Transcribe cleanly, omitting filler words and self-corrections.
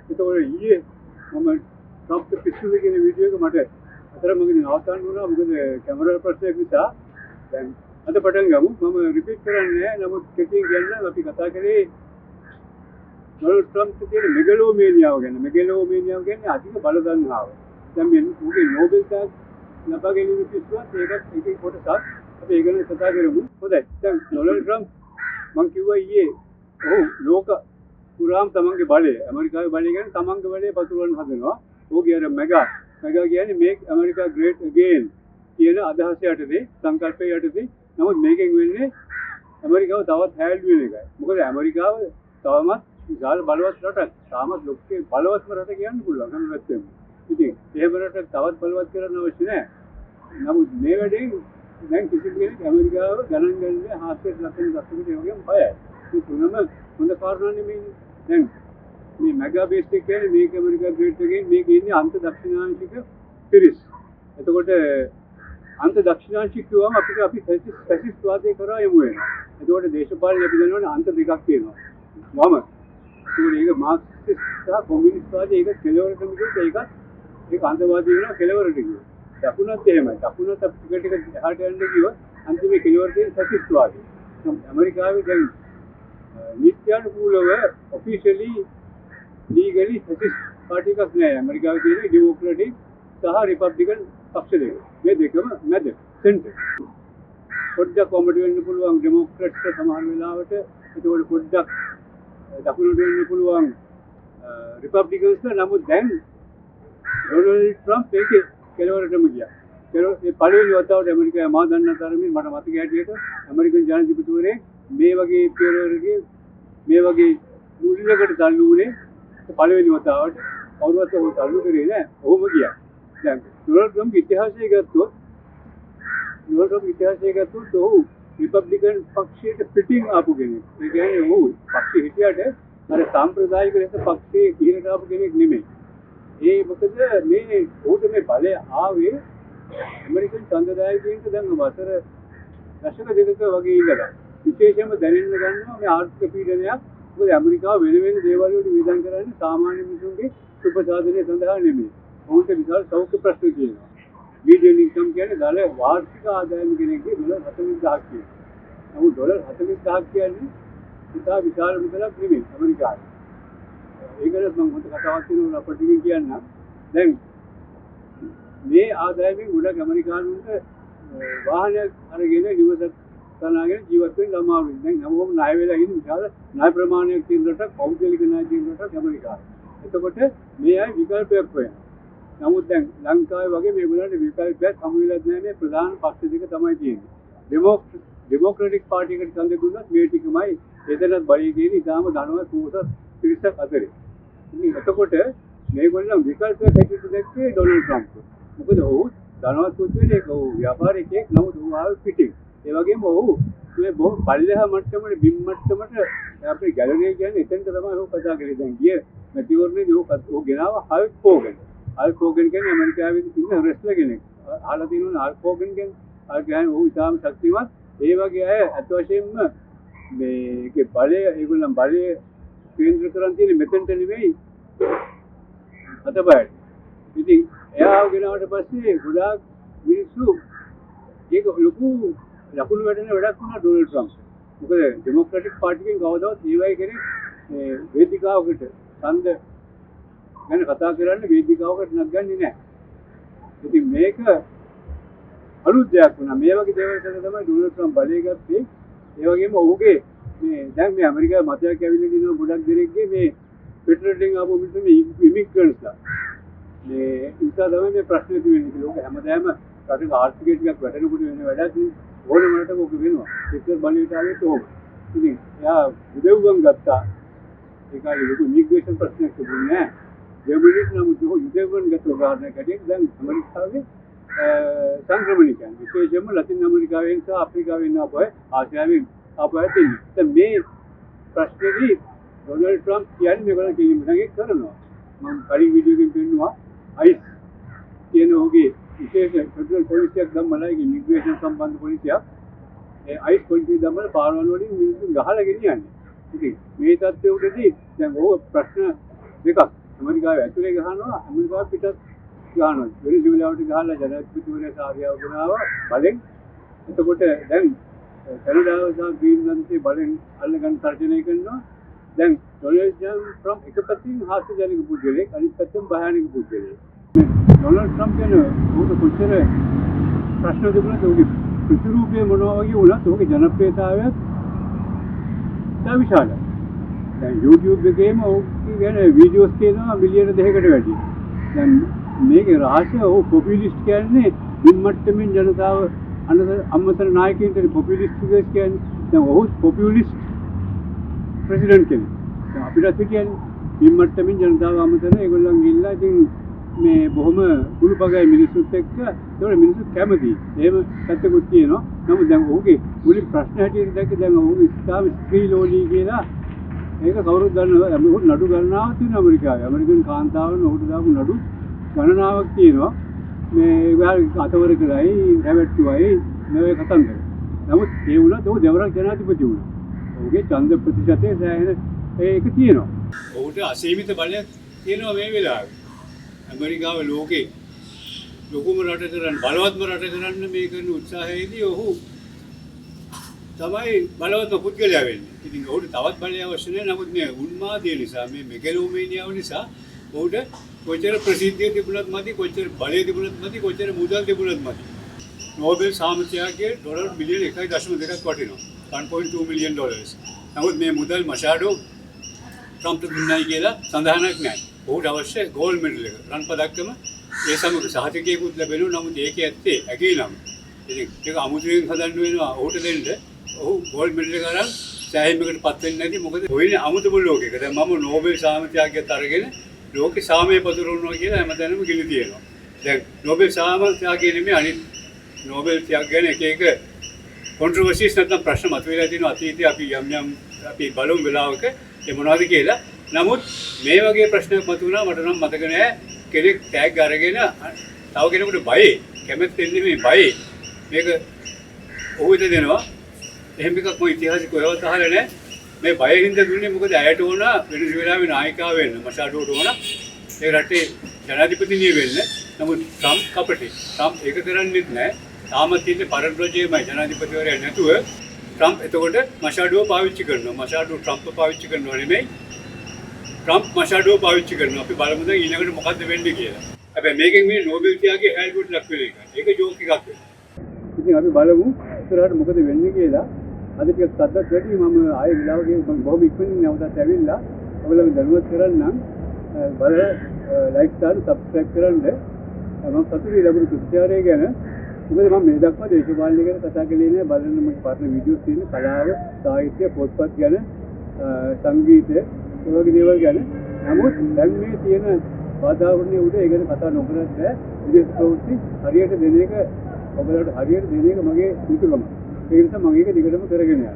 එතකොට ඊයේ මම ට්‍රම්ප් පිස්සුද කියන වීඩියෝ එක මට අතරමඟදී නවත්තන්න වුණා. මොකද කැමරා ප්‍රශ්නයක් නිසා. දැන් අද පටන් ගමු. මම රිපීට් කරන්නේ නැහැ. නමුත් කෙටියෙන් කියන්න අපි කතා කරේ ඩොනල්ඩ් ට්‍රම්ප් කියන මෙගලෝමේනියාව ගැන. මෙගලෝමේනියාව කියන්නේ අධික බලදන්නාව. දැන් මේ මොකේ නෝබෙල් ප්‍රයිස් ලබා ගැනීම පිස්සුවත් ඒකත් එකේ කොටසක්. අපි ඒ ගැන කතා කරමු. හොඳයි. දැන් ඩොනල්ඩ් ට්‍රම්ප් මම කිව්වා ඊයේ ඔව් ලෝක පුරාම තමන්ගේ බලය ඇමරිකාවේ බලය කියන්නේ තමන්ගේ බලය පතුරවන්න හදනවා. ඕකේ අර මෙගා කියන්නේ මේක් ඇමරිකා ග්‍රේට් අගේන් කියන අදහස යටතේ සංකල්පය යටතේ. නමුත් මේකෙන් වෙන්නේ ඇමරිකාව තවත් හැල්ඩ් වෙන එකයි. මොකද ඇමරිකාව තවමත් විශාල බලවත් රටක්. තාමත් ලෝකේ බලවත්ම රට කියන්න පුළුවන් හැම පැත්තෙම. ඉතින් එහෙම රටක් තවත් බලවත් කරන්න අවශ්‍ය නැහැ. නමුත් මේ වැඩේ දැන් කිසිම කෙනෙක් ඇමරිකාව ගණන් ගන්නේ හාස්‍යයට ලක්වන දශකයකට ඒ වගේම බයයි. මේ තුනම හොඳ කාරණා නෙමෙයි. දැන් මේ මෙගා බේස් එක කියන්නේ මේක ඇමරිකා ග්‍රේට් එකෙන් මේක ඉන්නේ අන්ත දක්ෂිණාංශික පිරිස්. එතකොට අන්ත දක්ෂිණාංශික කියවම අපි ෆැසිස්ට් වාදයේ කරා යමු වෙනවා. එතකොට දේශපාලන අපි දන්නවනේ අන්ත දෙකක් තියෙනවා. ඒක මාක්සිස්ට් සහ කොමියුනිස්ට් වාදයේ ඒක කෙලවරටම කියුවොත් ඒක අන්තවාදී වෙනවා කෙලවරට කියුවොත්. දකුණත් එහෙමයි. දකුණත් අපි ටික ටික එහාට යන්න ගියොත් අන්තිමේ කෙලවර තියෙන ෆැසිස්ට් වාදය. ඇමරිකාවේ දැන් නිත්‍යානුකූලව ඔෆිෂියලි ලීගලි ෆැසිස්ට් පාර්ටි එකක් නෑ. ඇමරිකාවේ තියෙන ඩෙමොක්‍රැටික් සහ රිපබ්ලිකන් පක්ෂ දෙක. මේ දෙකම මැද සෙන්ටර්. පොඩ්ඩක් කොමඩි වෙන්න පුළුවන් ඩෙමොක්‍රැට්ට සමහර වෙලාවට. ඒකෝට පොඩ්ඩක් දකුණට වෙන්න පුළුවන් රිපබ්ලිකන්ස්ට. නමුත් දැන් ඩොනල්ඩ් ට්‍රම්ප් ඒකේ කෙලවරටම ගියා. ඒ පළවෙනි වතාවට ඇමරිකාවේ මා දන්න තරමින් මට මතක හැටියට ඇමරිකන් ජනාධිපතිවරයෙක් මේ වගේ පියවරකගේ මේ වගේ මුල්ලකට තල්ලු වුණේ පළවෙනි වතාවට. කවුරුවත් ඔහු තල්ලු කරේ නැහැ. ඔහොම ගියා. දැන් ඩොනල්ඩ් ට්‍රම්ප් ඉතිහාසය ගත්තොත් ඔහු රිපබ්ලිකන් පක්ෂයට පිටින් ආපු කෙනෙක්. ඒ කියන්නේ ඔහු පක්ෂෙ හිටියට අර සාම්ප්‍රදායික ලෙස පක්ෂයේ ඉහළට ආපු කෙනෙක් නෙමෙයි. ඒ මොකද මේ ඔහුට මේ බලය ආවේ ඇමරිකන් ඡන්දදායකයන්ට දැන් වසර දශක දෙකක වගේ ඉඳලා. විශේෂයෙන්ම දැනෙන්න ගන්නවා මේ ආර්ථික පීඩනයක්. මොකද ඇමරිකාව වෙන දේවල් වලට වියදම් කරන්නේ සාමාන්‍ය මිනිසුන්ගේ සුබ සාධනය සඳහා නෙමෙයි. ඔවුන්ට විශාල සෞඛ්‍ය ප්‍රශ්න තියෙනවා. මීඩියන් ඉන්කම් කියන්නේ දල වාර්ෂික ආදායම කෙනෙක්ගේ $40,000ක් කියනවා. නමුත් $40,000ක් කියන්නේ ඉතා විශාල මුදලක් නෙමෙයි ඇමරිකාවේ. ඒකත් මම හොඳ කතාවක් තියෙනවා අපිට කියන්න. දැන් මේ ආදායමෙන් ගොඩක් ඇමරිකානුන්ට වාහනයක් අරගෙන නිවසක් තනාගෙන ජීවත් වෙන්න අමාරුයි. දැන් හැමෝම ණය වෙලා ඉන්න විශාල ණය ප්‍රමාණයක් තියෙන රටක්, පෞද්ගලික ණය තියෙන රටක් ඇමරිකාව. එතකොට මේ අය විකල්පයක් හොයනවා. නමුත් දැන් ලංකාවේ වගේ මේගොල්ලන්ට විකල්පයක් හමු වෙලා නැහැ. මේ ප්‍රධාන පක්ෂ දෙක තමයි තියෙන්නේ. ඩෙමොක්‍රැටික් පාර්ටි එකට ඡන්ද දුන්නත් මේ ටිකමයි එතනත් බලය තියෙන ඉතාලම ධනවත් පොහොසත් පිරිසක් අතරේ. ඉතින් එතකොට මේගොල්ලන් විකල්පයක් හැටියට දැක්කේ ඩොනල්ඩ් ට්‍රම්ප්. මොකද ඔහු ධනවත් පුද්ගලයෙක්, ඔහු ව්‍යාපාරිකයෙක්. නමුත් ඔහු ආවේ පිටින්. ඒ වගේම ඔහු මේ බොහොම පල්ලෙහා මට්ටමේ බිම් මට්ටමට අපේ ගැලරිය කියන්නේ එතනට තමයි ඔහු කතා කරේ. දැන් ගිය මැතිවරණයේදී ඔහු ගෙනාව හල්ක් හෝගන්. හල්ක් හෝගන් කියන්නේ ඇමරිකාවේ ඉන්න රෙස්ලර් කෙනෙක්. අහලා තියෙනවනේ හල්ක් හෝගන් කියන්නේ. හල්ක් කියන්නේ ඔහු ඉතාම ශක්තිමත්. ඒ වගේ අය අත් වශයෙන්ම මේකේ බලය ඒගොල්ලන් බලය කේන්ද්‍ර කරන් තියෙන්නේ මෙතෙන්ට නෙවෙයි අතපයට. ඉතින් එයා ගෙනාවට පස්සේ ගොඩාක් මිනිස්සු ඒක ලොකු ලකුණු වැටෙන වැඩක් වුණා ඩොනල්ඩ් ට්‍රම්ප්. මොකද ඩෙමොක්‍රැටික් පාර්ටියෙන් කවදාවත් ඒ වගේ කෙනෙක් වේදිකාවකට ඡන්ද ගැන කතා කරන්න වේදිකාවකට නගන්නේ නැහැ. ඉතින් මේක අලුත් දෙයක් වුණා. මේ වගේ දේවල් කරලා තමයි ඩොනල්ඩ් ට්‍රම්ප් බලය ගත්තේ. ඒ වගේම ඔහුගේ මේ දැන් මේ ඇමරිකාවේ මතයක් ඇවිල්ලා දිනවා ගොඩක් දෙනෙක්ගේ මේ පිටරටින් ආපු මිනිස්සු මේ ඉමිග්‍රන්ට්ස්ලා. මේ නිසා තමයි මේ ප්‍රශ්නේ තියෙන්නේ. ඒක හැමදාම රටේ ආර්ථිකය ටිකක් වැටෙනකොට වෙන වැඩක් නේ. ඕනම රටක ඔක වෙනවා. පිටර බලයට ආවෙත් ඕක. ඉතින් එයා උදව්වන් ගත්තා. ඒකයි ලොකු ඉමිග්‍රේෂන් ප්‍රශ්නයක් තිබුණේ නැහැ. ජර්මනිත් නමුත් උදව්වන් ගත්ත උදාහරණයක් ඇටියට දැන් ඇමරිකාවේ සංක්‍රමණිකයන් විශේෂයෙන්ම ලතින් ඇමරිකාවෙන් සහ අප්‍රිකාවෙන් ආපු අය ආසියාවෙන් ආපු අය තියෙනවා. දැන් මේ ප්‍රශ්නේදී ඩොනල්ඩ් ට්‍රම්ප් කියන්නේ මේගොල්ලන් කියන්නේ කරනවා. මම කලින් වීඩියෝ එකකින් පෙන්නුවා අයිස් කියන ඔහුගේ විශේෂ ෆෙඩරල් පොලිසියක් දැම්මලා ඒක ඉමිග්‍රේෂන් සම්බන්ධ පොලිසියක්. ඒ අයිස් පොලිසිය දැම්මලා පාරවල් වලින් මිනිස්සුන් ගහලා ගෙනියන්නේ. ඉතින් මේ තත්ත්වයේ උඩදී දැන් ඔය ප්‍රශ්න දෙකක් ඇමරිකාවේ ඇතුලේ ගහනවා ඇමරිකාව පිටත් ගහනවා වෙනසුලාවට ගහලා ජනාධිපතිවරයා සාරියාව ගෙනාවා බලෙන් එතකොට දැන් කැනඩාව සහ ග්‍රීන්ලන්තේ බලෙන් අල්ලගන්න තර්ජනය කරනවා දැන් ඩොනල්ඩ් ට්‍රම්ප් එක පැත්තකින් හාස්‍යජනක පුද්ගලෙක් අනිත් පැත්තෙන් භයානක පුද්ගලෙක් මේ ඩොනල්ඩ් ට්‍රම්ප් ගැන උට කොච්චර ප්‍රශ්න තිබුණාද උගේ ප්‍රතිරූපය මොනවා වගේ වුණත් ඔහුගේ ජනප්‍රියතාවයත් ඉතා විශාලයි දැන් YouTube එකේම ඔහු ගැන වීඩියෝස් තියෙනවා මිලියන 2කට වැඩි දැන් මේකේ රහසය ඔහු පොපියුලිස්ට් කියන්නේ මින්මට්ටමින් ජනතාව අමතර නායකයින්ට පොපියුලිස්ට් ෆිගර්ස් කියන්නේ දැන් ඔහු පොපියුලිස්ට් ප්‍රෙසිඩන්ට් කෙනෙක්. දැන් අපිට කියන්නේ මින්මට්ටමින් ජනතාව අමතර ඒගොල්ලන් ගිහිල්ලා ඉතින් මේ බොහොම කුළුපගයි මිනිස්සුත් එක්ක ඒවල මිනිස්සු කැමති. එහෙම පැත්තකුත් තියෙනවා. නමුත් දැන් ඔහුගේ මුලින් ප්‍රශ්න හැටියට දැක්ක දැන් ඔහු ඉස්ලාම ස්ත්‍රී ලෝලී කියලා ඒක කවුරුත් දන්නවා. ඔහු නඩු ගණනාවක් තියෙනවා ඇමරිකාවේ. ඇමරිකන් කාන්තාවන් ඔහුට දාපු නඩු ගණනාවක් තියෙනවා. මේ අතවර කරයි රැවට්ටුවයි මේ කතන්දර. නමුත් ඒ වුණත් ඔහු දෙවරක් ජනාධිපති වුණා. ඔහුගේ ඡන්ද ප්‍රතිශතය සෑහෙන ඒක තියෙනවා. ඔහුට අසීමිත බලයක් තියෙනවා මේ වෙලාවේ. ඇමරිකාව ලෝකේ ලොකුම රට කරන්න බලවත්ම රට කරන්න මේ කරන උත්සාහයේදී ඔහු තමයි බලවත්ම පුද්ගලයා වෙන්නේ. ඉතින් ඔහුට තවත් බලය අවශ්‍ය නැහැ. නමුත් මේ උන්මාදය නිසා මේ මෙගලෝමේනියාව නිසා ඔහුට කොච්චර ප්‍රසිද්ධිය තිබුණත් මදි, කොච්චර බලය තිබුණත් මදි, කොච්චර මුදල් තිබුණත් මදි. නෝබෙල් සාමත්‍යයේ ඩොලර් බිලියන 1.2ක් වටිනවා. $1.2 million. නමුත් මේ මුදල් මෂාඩෝ ට්‍රම්ප්ට දුන්නයි කියලා සඳහනක් නැහැ. ඔහුට අවශ්‍ය ගෝල්ඩ් මෙඩල් එක. රන් පදක්කම ඒ සමග සහතිකයකුත් ලැබෙනවා. නමුත් ඒකේ ඇත්තේ ඇගේ නම. ඉතින් ඒක අමුතුවෙන් හදන්න වෙනවා ඔහුට දෙන්න. ඔහු ගෝල්ඩ් මෙඩල් එක අරන් සෑහීමකට පත් වෙන්නේ නැති. මොකද ඔයනේ අමුතුම ලෝකයක. දැන් මම නෝබෙල් සාමත්‍යයත් අරගෙන ලෝකේ සාමය පතුරවනවා කියලා හැමතැනම ගිලි තියෙනවා. දැන් නෝබෙල් සාමත්‍යය නෙමෙයි අනිත් නෝබෙල් ත්‍යාග ගැන එක කොන්ට්‍රොවර්සිස් නැත්නම් ප්‍රශ්න මතුවලා තියෙනවා අතීතයේ අපි බලමු වෙලාවක ඒ මොනවද කියලා. නමුත් මේ වගේ ප්‍රශ්නයක් මතුවුණා මට නම් මතක නෑ කෙනෙක් ටැග් අරගෙන තව කෙනෙකුට බයයි කැමැත්තෙන් නෙමෙයි බයයි මේක ඔහුට දෙනවා. එහෙම එකක් මොකද ඉතිහාසෙ කොහෙවත් අහලා නෑ. මේ බය හින්දා දුන්නේ මොකද ඇයට ඕන වෙනසුලාවේ නායකයා වෙන්න මෂාඩෝට ඕන ඒ රටේ ජනාධිපතිනිය වෙන්න. නමුත් ට්‍රම්ප් කපටි. ට්‍රම්ප් ඒක කරන්නේත් නෑ. තාමත් ඉන්නේ පරද්‍රජයමයි ජනාධිපතිවරයා නැතුව ට්‍රම්ප් එතකොට මෂාඩුව පාවිච්චි කරනවා. මෂාඩුව ට්‍රම්ප් පාවිච්චි කරනවා නෙමෙයි. ට්‍රම්ප් මෂාඩුව පාවිච්චි කරනවා. අපි බලමු දැන් ඊළඟට මොකද්ද වෙන්නේ කියලා. හැබැයි මේකෙන් මේ නෝබෙල් ත්‍යාගයේ හැල්ගුඩ් ලක් වෙන එක. ඒක ජෝක් එකක් වෙනවා. ඉතින් අපි බලමු ඉස්සරහට මොකද වෙන්නේ කියලා. අද ටිකක් සද්දත් වැඩි මම ආයෙ විලාවගේ මම බොහොම ඉක්මනින් නැවතත් ඇවිල්ලා ඔයගොල්ලෝ දැනුවත් කරන්නම්. බල ලයික් දාන්න සබ්ස්ක්‍රයිබ් කරන්න. මම සතුටුයි ලැබුණු ප්‍රතිචාරය ගැන. මොකද මම මේ දක්වා දේශපාලනය ගැන කතා කළේ නෑ. බලන්න මගේ පරණ වීඩියෝස් තියෙන කලාව, සාහිත්‍ය, පොත්පත් ගැන, සංගීතය, ඒ වගේ දේවල් ගැන. නමුත් දැන් මේ තියෙන වාතාවරණය උඩ ඒ ගැන කතා නොකරත් බෑ. විදේශ ප්‍රවෘත්ති හරියට දෙන එක ඔයගොල්ලන්ට හරියට දෙන එක මගේ යුතුකම. ඒ නිසා මම ඒක දිගටම කරගෙන යනවා.